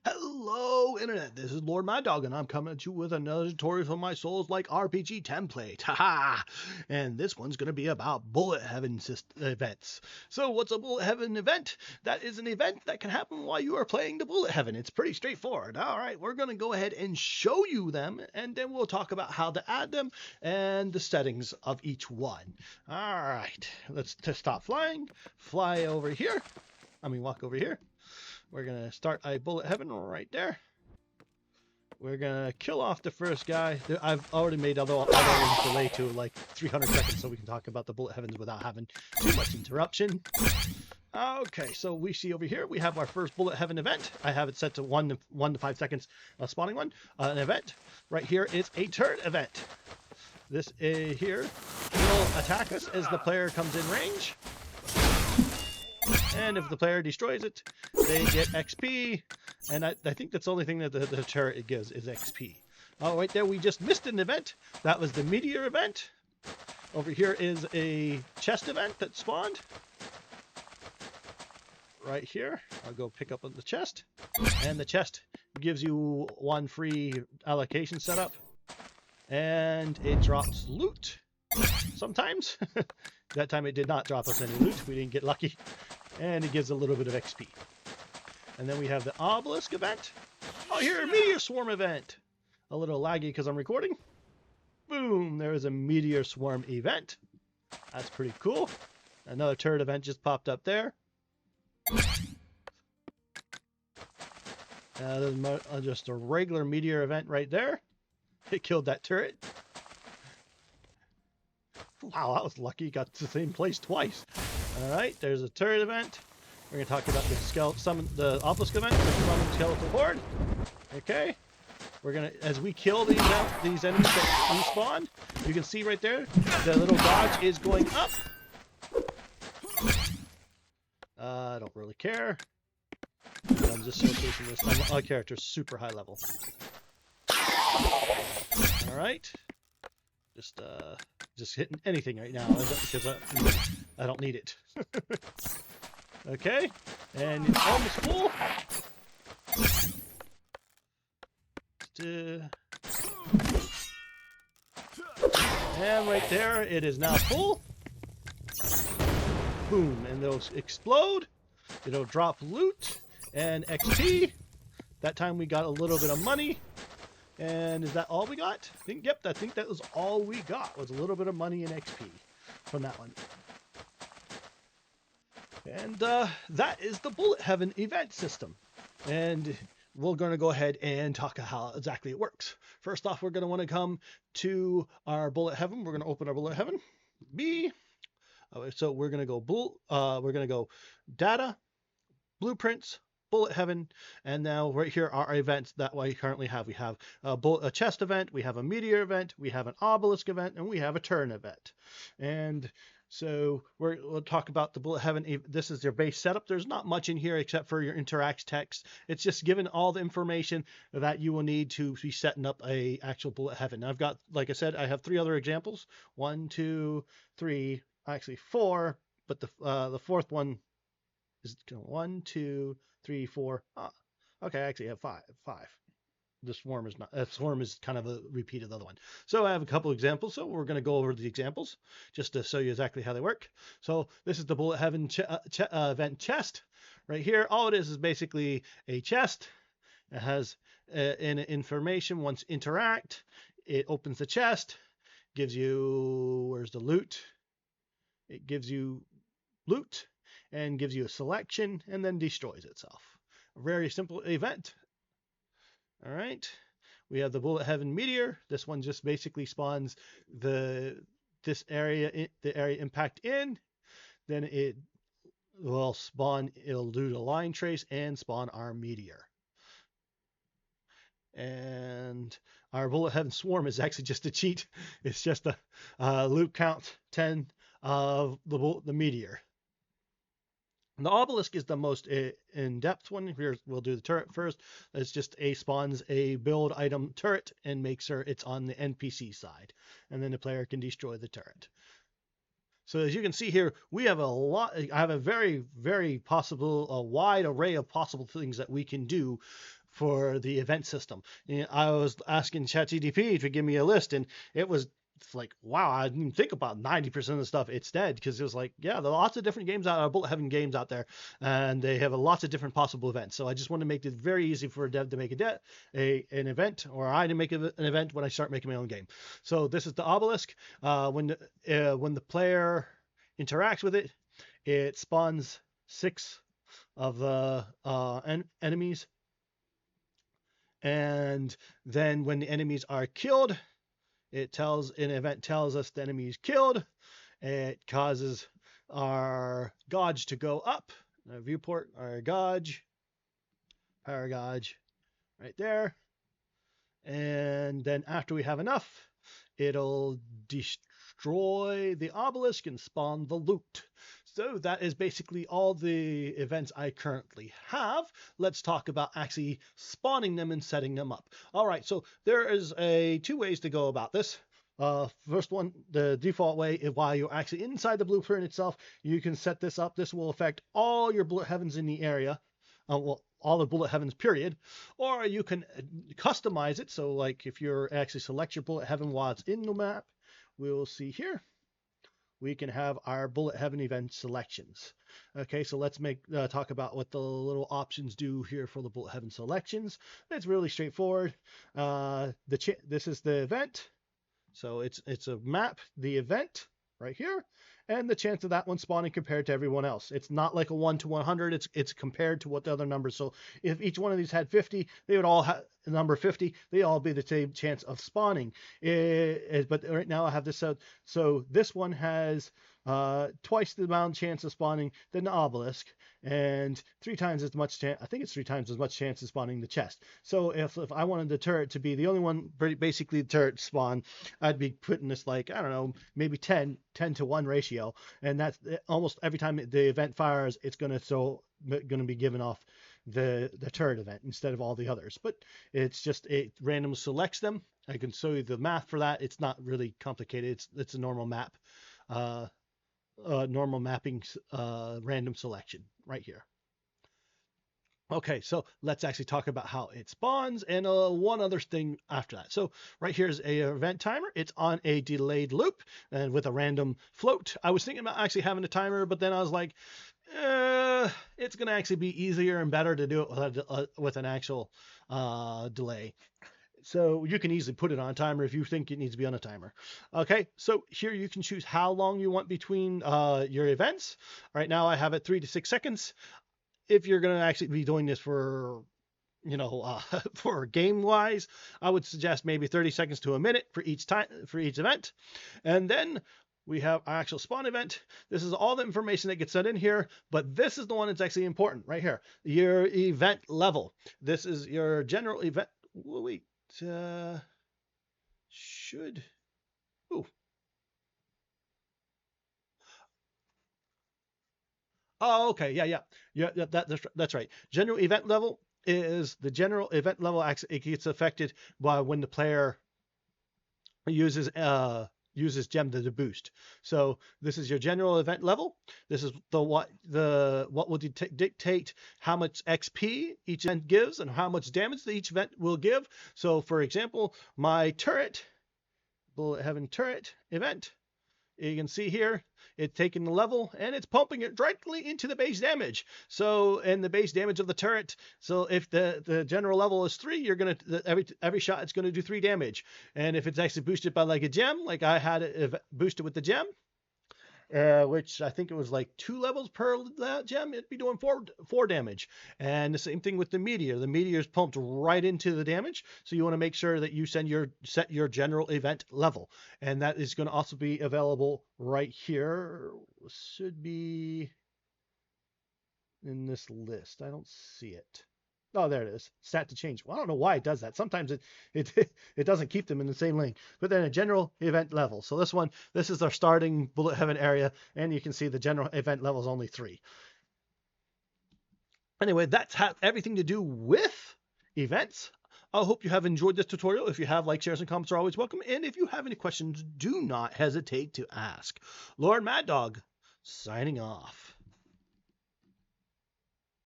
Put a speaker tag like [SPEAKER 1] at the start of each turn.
[SPEAKER 1] Hello, Internet. This is LordMaddog, and I'm coming at you with another tutorial from my Souls-like RPG template. Haha! And this one's going to be about bullet heaven events. So, what's a bullet heaven event? That is an event that can happen while you are playing the bullet heaven. It's pretty straightforward. All right, we're going to go ahead and show you them, and then we'll talk about how to add them and the settings of each one. All right, let's stop flying. Fly over here. Walk over here. We're going to start a bullet heaven right there. We're going to kill off the first guy. I've already made other ones delay to like 300 seconds so we can talk about the bullet heavens without having too much interruption. Okay, so we see over here, we have our first bullet heaven event. I have it set to 1 to 5 seconds spawning one. An event. Right here is a turret event. This here will attack us as the player comes in range. And if the player destroys it, they get XP. And I think that's the only thing that the turret it gives is XP. Oh, right there, we just missed an event. That was the meteor event. Over here is a chest event that spawned. Right here, I'll go pick up on the chest. And the chest gives you 1 free allocation setup. And it drops loot sometimes. That time it did not drop us any loot. We didn't get lucky. And it gives a little bit of XP. And then we have the obelisk event. Oh, here, a meteor swarm event. A little laggy because I'm recording. Boom, there is a meteor swarm event. That's pretty cool. Another turret event just popped up there. Just a regular meteor event right there. It killed that turret. Wow, that was lucky. Got to the same place twice. Alright, there's a turret event. We're going to talk about the obelisk event, the summon skeletal horde. Okay. We're going to, as we kill these enemies that respawn, you can see right there, the little dodge is going up. I don't really care. I'm just showcasing this. My character's super high level. Alright. Just hitting anything right now because I don't need it. Okay, and it's almost full. And right there, it is now full. Boom, and those explode. It'll drop loot and XP. That time we got a little bit of money. And is that all we got? Yep, I think that was all we got, was a little bit of money and XP from that one. And that is the bullet heaven event system. And we're going to go ahead and talk about how exactly it works. First off, we're going to want to come to our bullet heaven. We're going to open our bullet heaven. So we're going to go data, blueprints, bullet heaven, and now right here are our events that we currently have. We have a chest event, we have a meteor event, we have an obelisk event, and we have a turn event. And so we'll talk about the bullet heaven. This is your base setup. There's not much in here except for your interact text. It's just given all the information that you will need to be setting up a actual bullet heaven. I've got, like I said, I have 3 other examples. 1, 2, 3, actually 4, but the fourth one is 1, 2, 3, 4. Okay, I actually have 5. The swarm is not. Swarm is kind of a repeat of the other one. So I have a couple examples. So we're going to go over the examples just to show you exactly how they work. So this is the bullet heaven event chest right here. All it is basically a chest. It has information. Once interact, it opens the chest, gives you where's the loot. It gives you loot and gives you a selection and then destroys itself. A very simple event. All right, we have the bullet heaven meteor. This one just basically spawns the area impact in. Then it will spawn. It'll do the line trace and spawn our meteor. And our bullet heaven swarm is actually just a cheat. It's just a loot count 10 of the meteor. The obelisk is the most in-depth one. Here we'll do the turret first. It's just spawns a build item turret and makes sure it's on the NPC side. And then the player can destroy the turret. So as you can see here, we have a lot. I have a very, very possible, a wide array of possible things that we can do for the event system. And I was asking ChatGPT to give me a list, and it's like, wow, I didn't even think about 90% of the stuff. It's dead because it was like, yeah, there are lots of different games Bullet Heaven games out there, and they have lots of different possible events. So I just want to make it very easy for a dev to make an event, or I to make an event when I start making my own game. So this is the obelisk. When the player interacts with it, it spawns 6 of the enemies. And then when the enemies are killed, an event tells us the enemy is killed. It causes our gauge to go up. Our viewport, our gauge, power gauge, right there. And then after we have enough, it'll destroy the obelisk and spawn the loot. So that is basically all the events I currently have. Let's talk about actually spawning them and setting them up. All right, so there is 2 ways to go about this. First one, the default way, is while you're actually inside the blueprint itself, you can set this up. This will affect all your bullet heavens in the area. Well, all the bullet heavens, period. Or you can customize it. So like if you're actually select your bullet heaven while it's in the map, we'll see here. We can have our bullet heaven event selections. Okay, so let's talk about what the little options do here for the bullet heaven selections. It's really straightforward. This is the event. So it's a map, the event right here, and the chance of that one spawning compared to everyone else. It's not like a 1 to 100. It's compared to what the other numbers. So if each one of these had 50, they would all have the number 50. They all be the same chance of spawning. But right now I have this out. So this one has twice the amount of chance of spawning than the obelisk, and 3 times as much chance. I think it's 3 times as much chance of spawning the chest. So if I wanted the turret to be the only one, basically the turret spawn, I'd be putting this like, I don't know, maybe 10 to 1 ratio, and that's almost every time the event fires, it's going to be given off the turret event instead of all the others. But it's just, it randomly selects them. I can show you the math for that. It's not really complicated. It's a normal map. Normal mapping random selection right here. Okay, so let's actually talk about how it spawns and one other thing after that. So right here is a event timer. It's on a delayed loop and with a random float. I was thinking about actually having a timer, but then I was like, it's going to actually be easier and better to do it with an actual delay. So you can easily put it on a timer if you think it needs to be on a timer. Okay, so here you can choose how long you want between your events. Right now I have it 3 to 6 seconds. If you're going to actually be doing this for, for game wise, I would suggest maybe 30 seconds to a minute for each event. And then we have our actual spawn event. This is all the information that gets set in here, but this is the one that's actually important right here. Your event level. This is your general event. Wait. Oh, okay, yeah. That's right. General event level is the general event level. It gets affected by when the player uses gem to boost. So this is your general event level. This is what will dictate how much XP each event gives and how much damage each event will give. So for example, my turret, bullet heaven turret event, you can see here, it's taking the level and it's pumping it directly into the base damage. So, and the base damage of the turret. So if the general level is 3, you're going to, every shot it's going to do 3 damage. And if it's actually boosted by like a gem, like I had it boosted with the gem, which I think it was like 2 levels per gem, it'd be doing 4 damage. And the same thing with the meteor. The meteor is pumped right into the damage. So you want to make sure that you set your general event level. And that is going to also be available right here. Should be in this list. I don't see it. Oh, there it is. Stat to change. Well, I don't know why it does that. Sometimes it doesn't keep them in the same lane. But then a general event level. So this is our starting bullet heaven area, and you can see the general event level is only 3. Anyway, that's everything to do with events. I hope you have enjoyed this tutorial. If you have, like, shares, and comments are always welcome. And if you have any questions, do not hesitate to ask. LordMaddog, signing off.